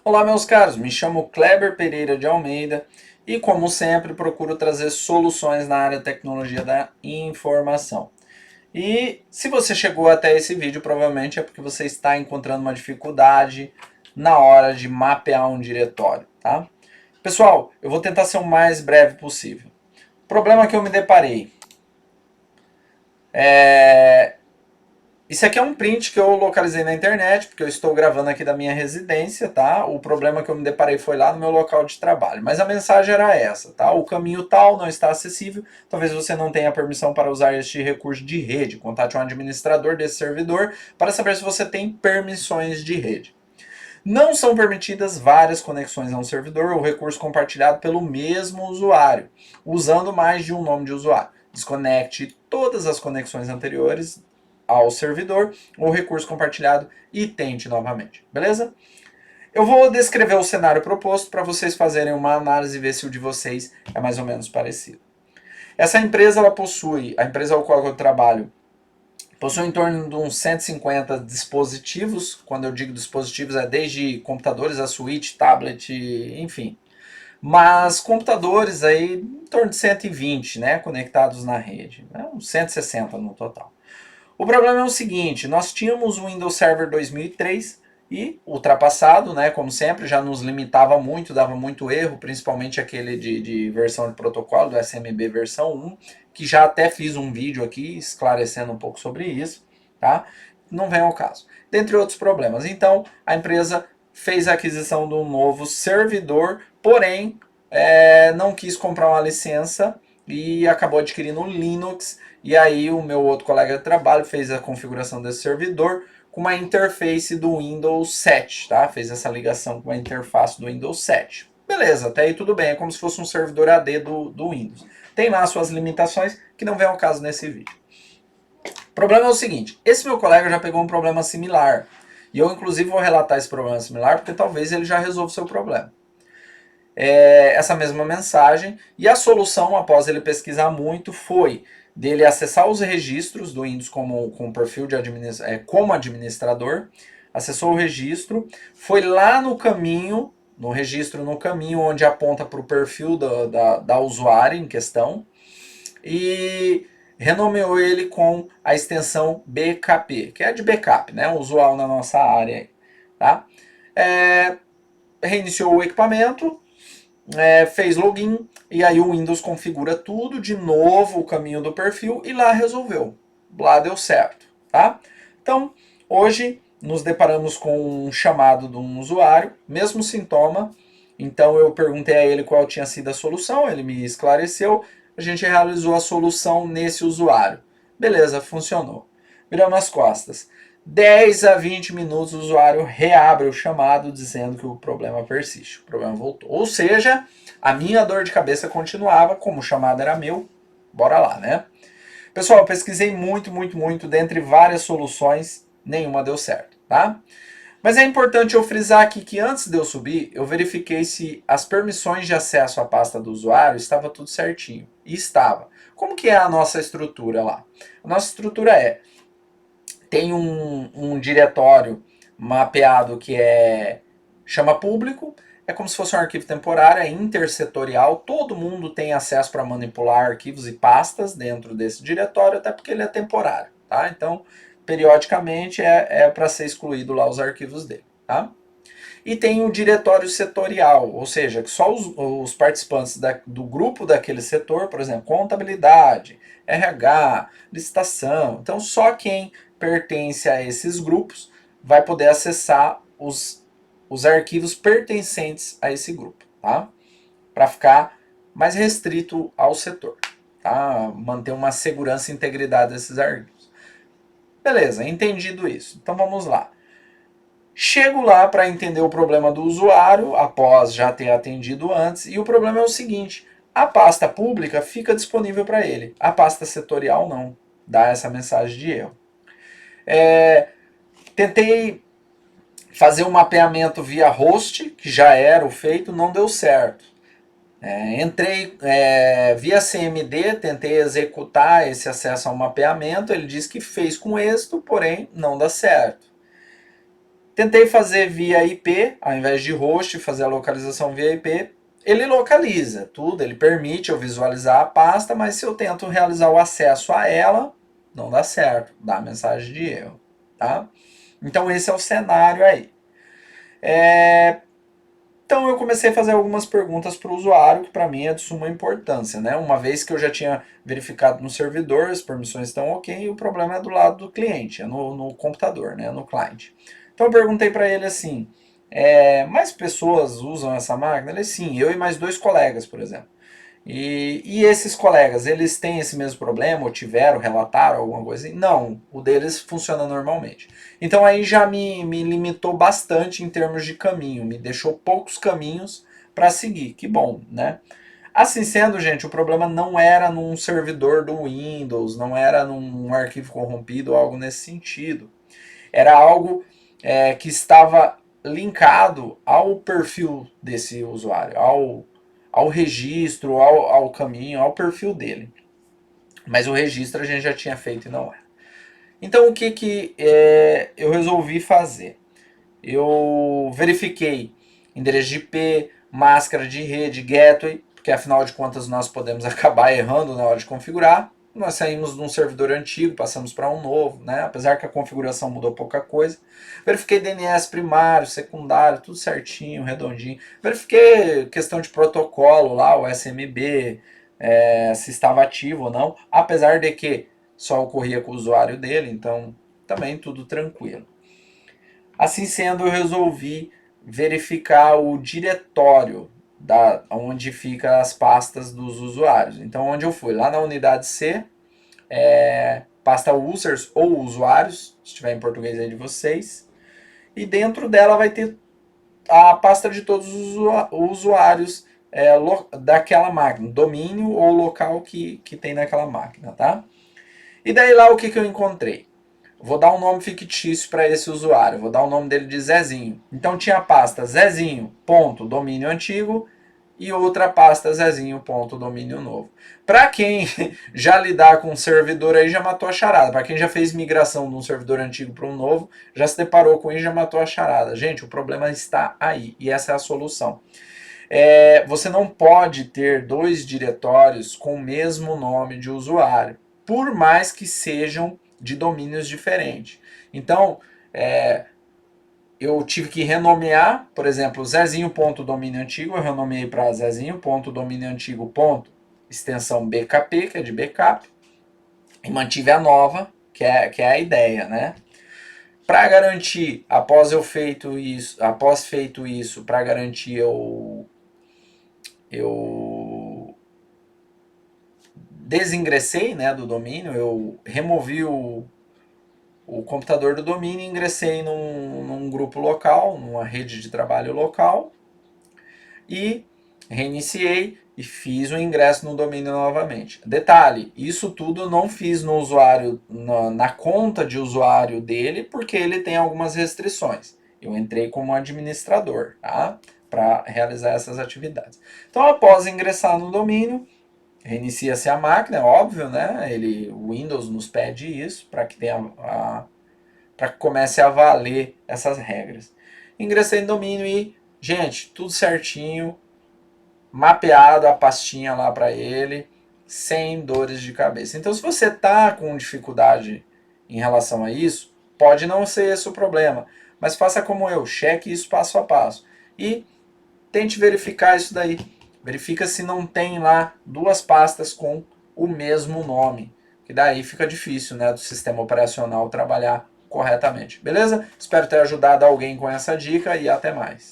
Olá, meus caros, me chamo Kleber Pereira de Almeida e, como sempre, procuro trazer soluções na área de tecnologia da informação. E se você chegou até esse vídeo, provavelmente é porque você está encontrando uma dificuldade na hora de mapear um diretório, tá? Pessoal, eu vou tentar ser o mais breve possível. O problema que eu me deparei é isso aqui é um print que eu localizei na internet, porque eu estou gravando aqui da minha residência, tá? O problema que eu me deparei foi lá no meu local de trabalho. Mas a mensagem era essa, tá? O caminho tal não está acessível, talvez você não tenha permissão para usar este recurso de rede. Contate um administrador desse servidor para saber se você tem permissões de rede. Não são permitidas várias conexões a um servidor ou recurso compartilhado pelo mesmo usuário, usando mais de um nome de usuário. Desconecte todas as conexões anteriores ao servidor ou recurso compartilhado e tente novamente, beleza? Eu vou descrever o cenário proposto para vocês fazerem uma análise e ver se o de vocês é mais ou menos parecido. Essa empresa, ela possui, a empresa ao qual eu trabalho, possui em torno de uns 150 dispositivos. Quando eu digo dispositivos, é desde computadores a switch, tablet, enfim. Mas computadores aí em torno de 120, né, conectados na rede, né, uns 160 no total. O problema é o seguinte, nós tínhamos o Windows Server 2003 e ultrapassado, né, como sempre, já nos limitava muito, dava muito erro, principalmente aquele de versão de protocolo, do SMB versão 1, que já até fiz um vídeo aqui esclarecendo um pouco sobre isso, tá? Não vem ao caso. Dentre outros problemas. Então, a empresa fez a aquisição de um novo servidor, porém, não quis comprar uma licença e acabou adquirindo o Linux. E aí o meu outro colega de trabalho fez a configuração desse servidor com uma interface do Windows 7, tá? Fez essa ligação com a interface do Windows 7. Beleza, até aí tudo bem, é como se fosse um servidor AD do Windows. Tem lá suas limitações, que não vem ao caso nesse vídeo. O problema é o seguinte, esse meu colega já pegou um problema similar. E eu, inclusive, vou relatar esse problema similar, porque talvez ele já resolva o seu problema. Essa mesma mensagem, e a solução, após ele pesquisar muito, foi dele acessar os registros do Windows com perfil de como administrador, acessou o registro, foi lá no caminho, no registro no caminho, onde aponta para o perfil da usuária em questão, e renomeou ele com a extensão BKP, que é de backup, né, usual na nossa área. Tá? Reiniciou o equipamento, fez login, e aí o Windows configura tudo de novo, o caminho do perfil, e lá resolveu. Lá deu certo. Tá? Então, hoje nos deparamos com um chamado de um usuário, mesmo sintoma. Então eu perguntei a ele qual tinha sido a solução, ele me esclareceu, a gente realizou a solução nesse usuário. Beleza, funcionou. Viramos as costas. 10 a 20 minutos o usuário reabre o chamado dizendo que o problema persiste. O problema voltou. Ou seja, a minha dor de cabeça continuava, como o chamado era meu, bora lá, né? Pessoal, eu pesquisei muito, dentre várias soluções, nenhuma deu certo, tá? Mas é importante eu frisar aqui que antes de eu subir, eu verifiquei se as permissões de acesso à pasta do usuário estava tudo certinho. E estava. Como que é a nossa estrutura lá? A nossa estrutura tem um diretório mapeado que chama público, é como se fosse um arquivo temporário, é intersetorial, todo mundo tem acesso para manipular arquivos e pastas dentro desse diretório, até porque ele é temporário, tá? Então, periodicamente é para ser excluído lá os arquivos dele, tá? E tem o diretório setorial, ou seja, que só os participantes do grupo daquele setor, por exemplo, contabilidade, RH, licitação, então só quem pertence a esses grupos vai poder acessar os arquivos pertencentes a esse grupo, tá? Para ficar mais restrito ao setor, tá? Manter uma segurança e integridade desses arquivos. Beleza, entendido isso. Então vamos lá. Chego lá para entender o problema do usuário, após já ter atendido antes, e o problema é o seguinte, a pasta pública fica disponível para ele, a pasta setorial não, dá essa mensagem de erro. Tentei fazer um mapeamento via host, que já era o feito, não deu certo. Entrei via CMD, tentei executar esse acesso ao mapeamento, ele disse que fez com êxito, porém não dá certo. Tentei fazer via IP, ao invés de host, fazer a localização via IP. Ele localiza tudo, ele permite eu visualizar a pasta, mas se eu tento realizar o acesso a ela, não dá certo, dá mensagem de erro. Tá? Então esse é o cenário aí. Então eu comecei a fazer algumas perguntas para o usuário, que para mim é de suma importância, né? Uma vez que eu já tinha verificado no servidor, as permissões estão ok, o problema é do lado do cliente, é no computador, né? No cliente. Então eu perguntei para ele assim, mais pessoas usam essa máquina? Ele, sim, eu e mais 2 colegas, por exemplo. E esses colegas, eles têm esse mesmo problema, ou tiveram, relataram alguma coisa assim? Não, o deles funciona normalmente. Então aí já me limitou bastante em termos de caminho, me deixou poucos caminhos para seguir, que bom, né? Assim sendo, gente, o problema não era num servidor do Windows, não era num arquivo corrompido ou algo nesse sentido. Era algo que estava linkado ao perfil desse usuário, ao registro, ao caminho, ao perfil dele. Mas o registro a gente já tinha feito e não era. Então o que eu resolvi fazer? Eu verifiquei endereço de IP, máscara de rede, gateway, porque afinal de contas nós podemos acabar errando na hora de configurar. Nós saímos de um servidor antigo, passamos para um novo, né? Apesar que a configuração mudou pouca coisa. Verifiquei DNS primário, secundário, tudo certinho, redondinho. Verifiquei questão de protocolo lá, o SMB, se estava ativo ou não, apesar de que só ocorria com o usuário dele, então também tudo tranquilo. Assim sendo, eu resolvi verificar o diretório onde fica as pastas dos usuários. Então, onde eu fui? Lá na unidade C, pasta users ou usuários, se estiver em português aí de vocês. E dentro dela vai ter a pasta de todos os usuários daquela máquina, domínio ou local que tem naquela máquina, tá? E daí lá o que eu encontrei? Vou dar um nome fictício para esse usuário, vou dar o nome dele de Zezinho. Então tinha a pasta Zezinho.domínio antigo e outra pasta Zezinho.domínio novo. Para quem já lidar com um servidor aí, já matou a charada. Para quem já fez migração de um servidor antigo para um novo, já se deparou com isso e já matou a charada. Gente, o problema está aí e essa é a solução. Você não pode ter 2 diretórios com o mesmo nome de usuário, por mais que sejam de domínios diferentes. Então, eu tive que renomear, por exemplo, Zezinho.domínio antigo, eu renomeei para Zezinho.domínio antigo. Extensão BKP, que é de backup, e mantive a nova, que é a ideia, né? Para garantir, após feito isso, para garantir eu desingressei, né, do domínio, eu removi o computador do domínio e ingressei num grupo local, numa rede de trabalho local e reiniciei e fiz o ingresso no domínio novamente. Detalhe, isso tudo eu não fiz no usuário, na conta de usuário dele, porque ele tem algumas restrições. Eu entrei como administrador, tá? Para realizar essas atividades. Então, após ingressar no domínio, reinicia-se a máquina, é óbvio, né? O Windows nos pede isso para que para que comece a valer essas regras. Ingressei no domínio e, gente, tudo certinho, mapeado a pastinha lá para ele, sem dores de cabeça. Então, se você está com dificuldade em relação a isso, pode não ser esse o problema, mas faça como eu, cheque isso passo a passo e tente verificar isso daí. Verifica se não tem lá 2 pastas com o mesmo nome, que daí fica difícil, né, do sistema operacional trabalhar corretamente. Beleza? Espero ter ajudado alguém com essa dica e até mais.